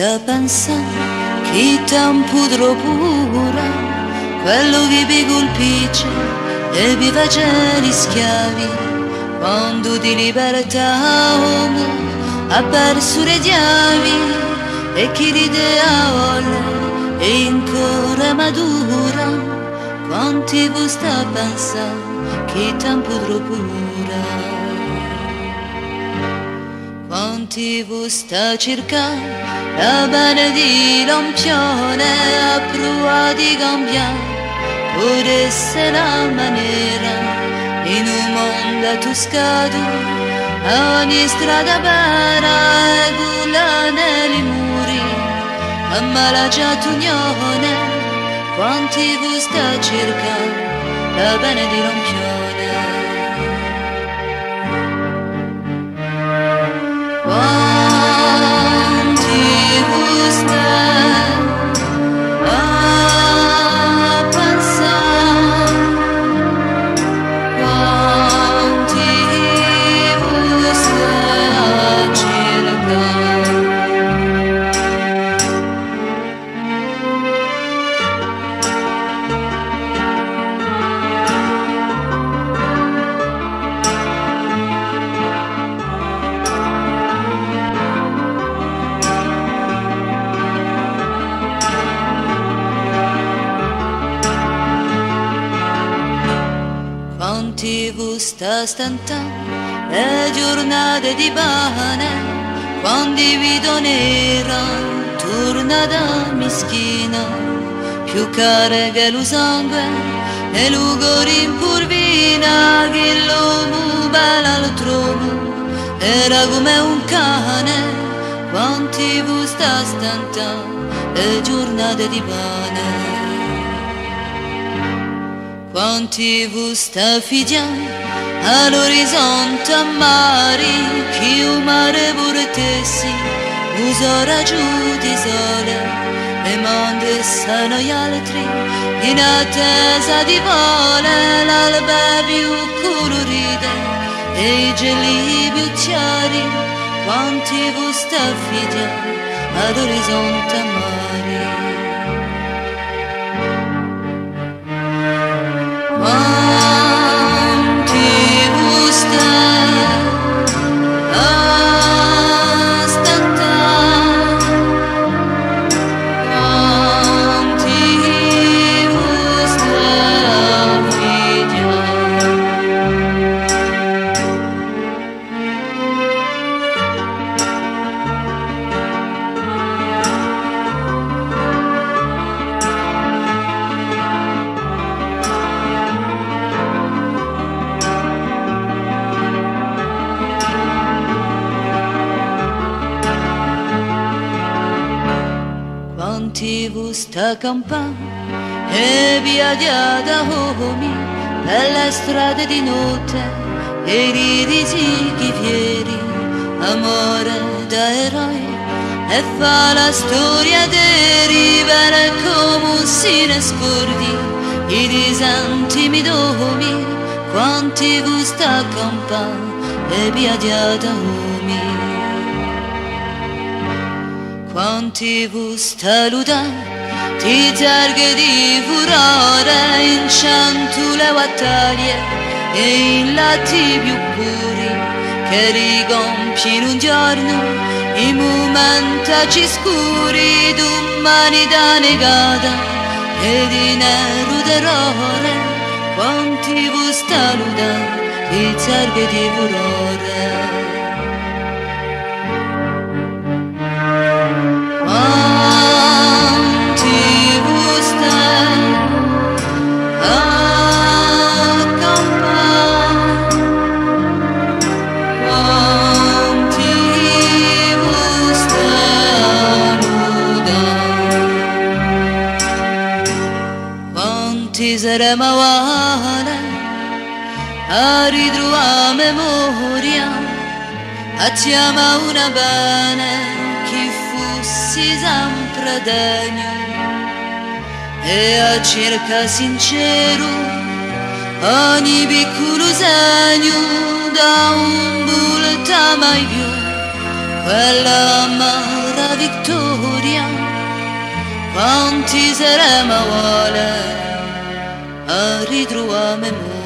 sta pensando che tempo troppo pura, quello che vi colpisce e vi face gli schiavi, quando di libertà uomo ha perso le chiavi e chi ride a volle è ancora madura, quanti voi sta pensando che tempo troppo pura. Quanti voi sta cercando la bene di lampione a prova di cambiare, può essere la maniera in un mondo toscato, a ogni strada vera e quella nei muri, a malagiato unione, quanti voi sta cercando la bene di lampione. Quanti voi sta stantando le giornate di pane, quando vita nera torna da mischina, più cara che lo sangue e lo cuore in purvina, che l'uomo bella al trovo era come un cane. Quanti voi sta stantando le giornate di pane, quanti voi sta figliando all'orizzonte a mare, che un mare vortessi usora giù di sole e mandessano gli altri in attesa di vole, l'alba più colorita e i geli più chiari, quanti voi sta figliando all'orizzonte a mare. Quanti voi sta campando e via da uomini per le strade di notte e ridi chi fieri, amore da eroi e fa la storia di rivere come si ne scordi i disenti mi domi. Quanti voi sta campando e via da uomini, quanti voi sta ludando ti targhe di furore in cento le battaglie e in lati più puri che ricompiono un giorno i momenti scuri d'umanità negata e di nero terrore. Quanti voi sta ludando ti targhe di furore. Ti saremo uguale a ritrovare memoria, a chiamare una bene che fossi sempre degno e a cercare sincero ogni piccolo segno da un volta mai più quella amara vittoria, quanti saremo a a ritrovare memoria.